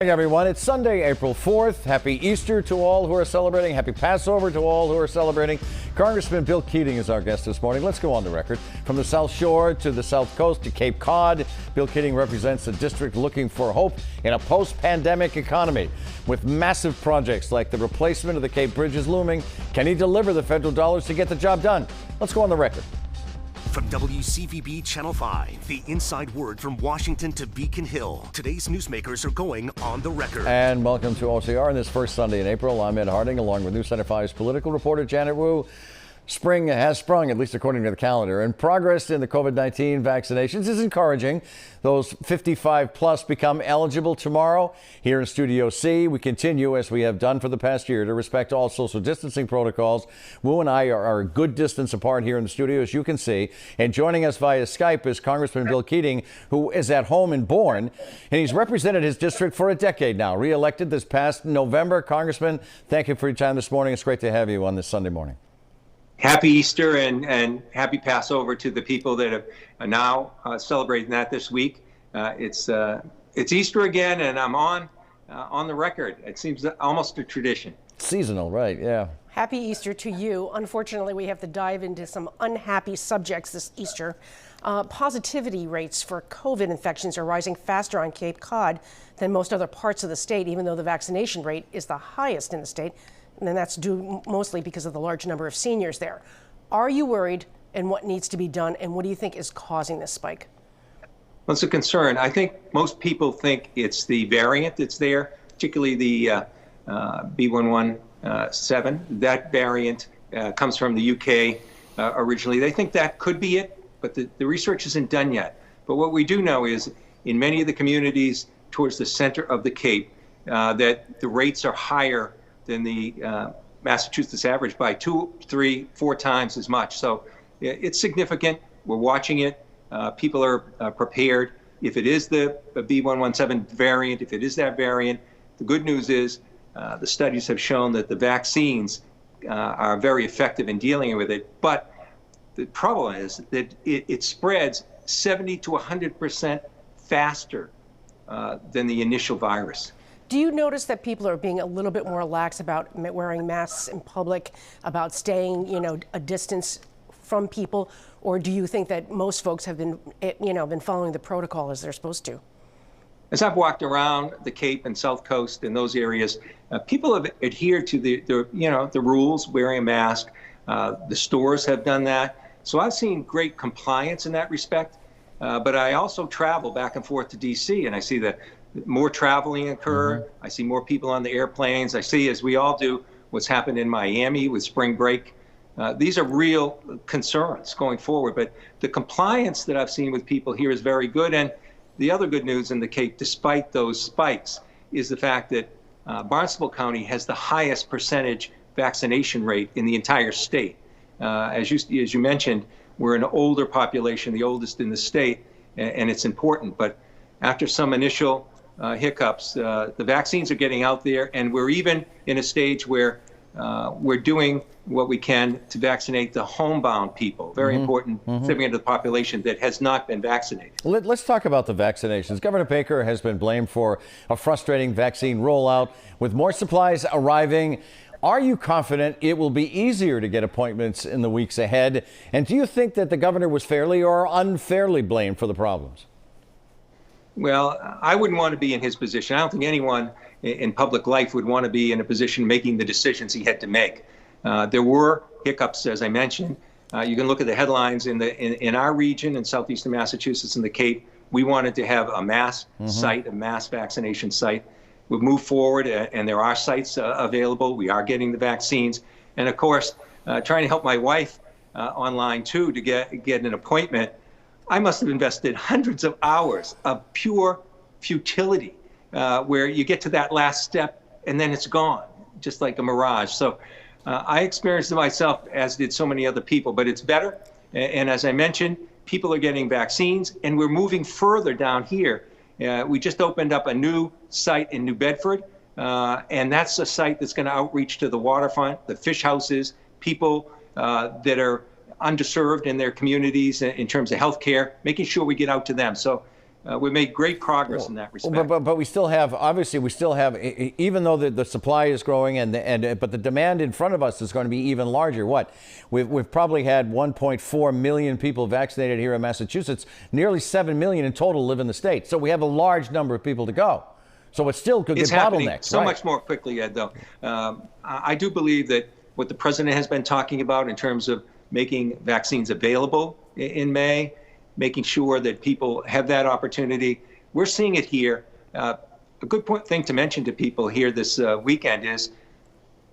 Hey everyone, it's Sunday, April 4th. Happy Easter to all who are celebrating. Happy Passover to all who are celebrating. Congressman Bill Keating is our guest this morning. Let's go on the record. From the South Shore to the South Coast to Cape Cod, Bill Keating represents a district looking for hope in a post-pandemic economy. With massive projects like the replacement of the Cape Bridges looming, can he deliver the federal dollars to get the job done? Let's go on the record. From WCVB Channel 5, the inside word from Washington to Beacon Hill. Today's newsmakers are going on the record. And welcome to OCR on this first Sunday in April. I'm Ed Harding, along with News Center 5's political reporter Janet Wu. Spring has sprung, at least according to the calendar, and progress in the COVID-19 vaccinations is encouraging. Those 55 plus become eligible tomorrow. Here in Studio C, we continue, as we have done for the past year, to respect all social distancing protocols. Wu and I are a good distance apart here in the studio, as you can see. And joining us via Skype is Congressman Bill Keating, who is at home in Bourne, and he's represented his district for a decade now, re-elected this past November. Congressman, thank you for your time this morning. It's great to have you on this Sunday morning. Happy Easter and happy Passover to the people that are now celebrating that this week. It's Easter again, and I'm on the record. It seems almost a tradition. Seasonal, right? Yeah. Happy Easter to you. Unfortunately, we have to dive into some unhappy subjects this Easter. Positivity rates for COVID infections are rising faster on Cape Cod than most other parts of the state, even though the vaccination rate is the highest in the state. And that's due mostly because of the large number of seniors there. Are you worried, and what needs to be done, and what do you think is causing this spike? Well, it's a concern. I think most people think it's the variant that's there, particularly the B117. That variant comes from the UK originally. They think that could be it, but the research isn't done yet. But what we do know is in many of the communities towards the center of the Cape, that the rates are higher than the Massachusetts average by 2, 3, 4 times as much. So it's significant. We're watching it. People are prepared. If it is the B117 variant, if it is that variant, the good news is the studies have shown that the vaccines are very effective in dealing with it. But the trouble is that it spreads 70 to 100% faster than the initial virus. Do you notice that people are being a little bit more lax about wearing masks in public, about staying, a distance from people, or do you think that most folks have been, been following the protocol as they're supposed to? As I've walked around the Cape and South Coast and those areas, people have adhered to the rules, wearing a mask. The stores have done that. So I've seen great compliance in that respect. But I also travel back and forth to D.C. and I see that more traveling occur. Mm-hmm. I see more people on the airplanes. I see, as we all do, what's happened in Miami with spring break. These are real concerns going forward. But the compliance that I've seen with people here is very good. And the other good news in the Cape, despite those spikes, is the fact that Barnstable County has the highest percentage vaccination rate in the entire state. As you mentioned, we're an older population, the oldest in the state, and it's important. But after some initial hiccups, the vaccines are getting out there, and we're even in a stage where we're doing what we can to vaccinate the homebound people. Very important segment of the population that has not been vaccinated. Let's talk about the vaccinations. Governor Baker has been blamed for a frustrating vaccine rollout. With more supplies arriving, are you confident it will be easier to get appointments in the weeks ahead? And do you think that the governor was fairly or unfairly blamed for the problems? Well, I wouldn't want to be in his position. I don't think anyone in public life would want to be in a position making the decisions he had to make. There were hiccups, as I mentioned. You can look at the headlines in our region, in southeastern Massachusetts and the Cape. We wanted to have a mass site, a mass vaccination site. We've moved forward, and there are sites available. We are getting the vaccines. And of course, trying to help my wife online too to get an appointment. I must have invested hundreds of hours of pure futility where you get to that last step and then it's gone, just like a mirage. So I experienced it myself, as did so many other people, but it's better. And as I mentioned, people are getting vaccines, and we're moving further down here. We just opened up a new site in New Bedford, and that's a site that's going to outreach to the waterfront, the fish houses, people that are underserved in their communities in terms of health care, making sure we get out to them. So we've made great progress in that respect. But we still have, obviously, even though the supply is growing but the demand in front of us is going to be even larger. We've probably had 1.4 million people vaccinated here in Massachusetts. Nearly 7 million in total live in the state. So we have a large number of people to go. So it's still could get bottlenecks. So much more quickly, Ed, though. I do believe that what the president has been talking about in terms of making vaccines available in May, making sure that people have that opportunity. We're seeing it here. A good thing to mention to people here this weekend is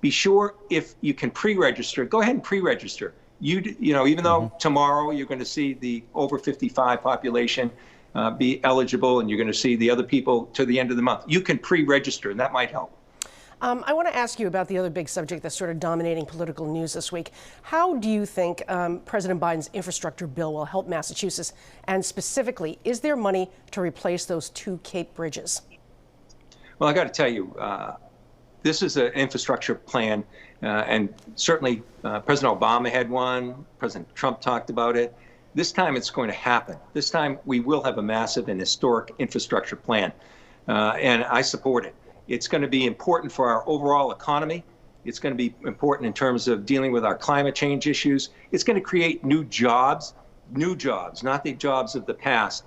be sure if you can pre-register, go ahead and pre-register. Even though tomorrow you're going to see the over 55 population be eligible and you're going to see the other people to the end of the month, you can pre-register and that might help. I want to ask you about the other big subject that's sort of dominating political news this week. How do you think President Biden's infrastructure bill will help Massachusetts? And specifically, is there money to replace those 2 Cape bridges? Well, I got to tell you, this is an infrastructure plan, and certainly President Obama had one. President Trump talked about it. This time it's going to happen. This time we will have a massive and historic infrastructure plan, and I support it. It's going to be important for our overall economy. It's going to be important in terms of dealing with our climate change issues. It's going to create new jobs, not the jobs of the past.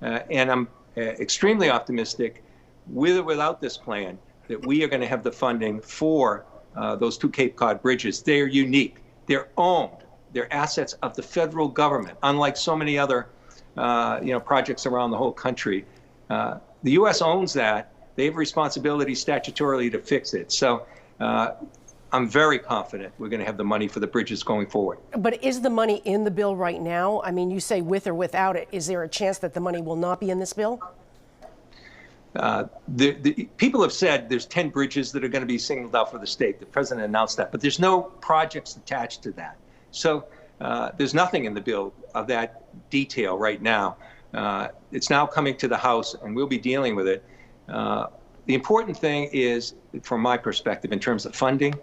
And I'm extremely optimistic, with or without this plan, that we are going to have the funding for those 2 Cape Cod bridges. They're unique. They're owned. They're assets of the federal government, unlike so many other projects around the whole country. The U.S. owns that. They have a responsibility statutorily to fix it. So I'm very confident we're going to have the money for the bridges going forward. But is the money in the bill right now? I mean, you say with or without it. Is there a chance that the money will not be in this bill? The people have said there's 10 bridges that are going to be singled out for the state. The president announced that, but there's no projects attached to that. So there's nothing in the bill of that detail right now. It's now coming to the House, and we'll be dealing with it. The important thing is, from my perspective, in terms of funding,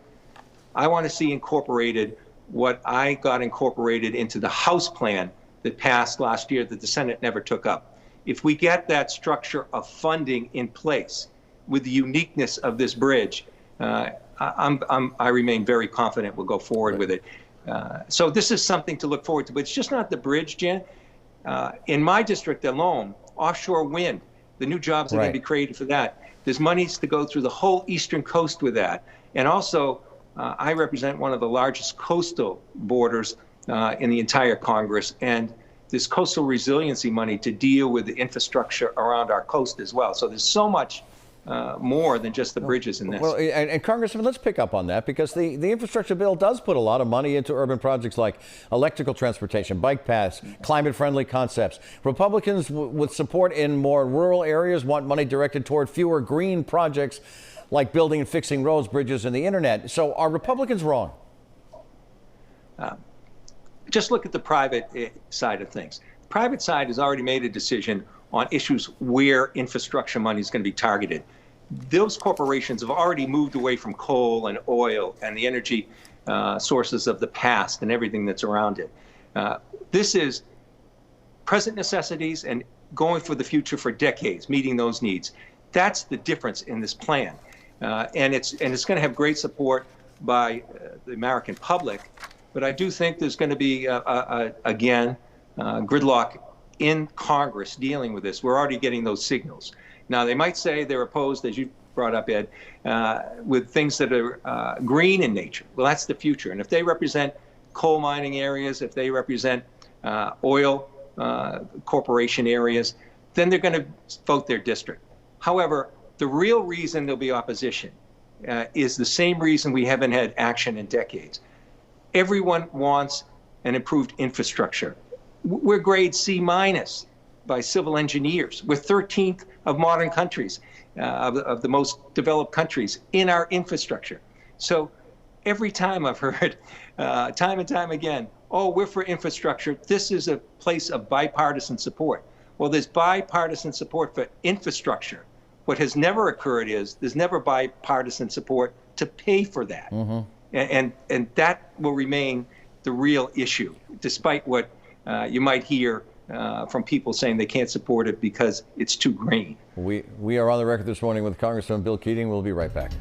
I want to see incorporated what I got incorporated into the House plan that passed last year that the Senate never took up. If we get that structure of funding in place with the uniqueness of this bridge, I remain very confident we'll go forward with it. So this is something to look forward to. But it's just not the bridge, Jen. In my district alone, offshore wind, the new jobs are going to be created for that. There's monies to go through the whole eastern coast with that. And also, I represent one of the largest coastal borders in the entire Congress. And there's coastal resiliency money to deal with the infrastructure around our coast as well. So there's so much more than just the bridges in this. Well, and Congressman, let's pick up on that, because the infrastructure bill does put a lot of money into urban projects like electrical transportation, bike paths, climate-friendly concepts. Republicans with support in more rural areas want money directed toward fewer green projects like building and fixing roads, bridges, and the internet. So are Republicans wrong? Just look at the private side of things. The private side has already made a decision on issues where infrastructure money is going to be targeted. Those corporations have already moved away from coal and oil and the energy sources of the past and everything that's around it. This is present necessities and going for the future for decades, meeting those needs. That's the difference in this plan. And it's going to have great support by the American public. But I do think there's going to be, again, gridlock in Congress dealing with this. We're already getting those signals. Now, they might say they're opposed, as you brought up, Ed, with things that are green in nature. Well, that's the future. And if they represent coal mining areas, if they represent oil corporation areas, then they're going to vote their district. However, the real reason there'll be opposition is the same reason we haven't had action in decades. Everyone wants an improved infrastructure. We're grade C- by civil engineers. We're 13th of modern countries, of the most developed countries in our infrastructure. So every time I've heard, time and time again, oh, we're for infrastructure. This is a place of bipartisan support. Well, there's bipartisan support for infrastructure. What has never occurred is there's never bipartisan support to pay for that. And that will remain the real issue, despite what you might hear from people saying they can't support it because it's too green. We are on the record this morning with Congressman Bill Keating. We'll be right back.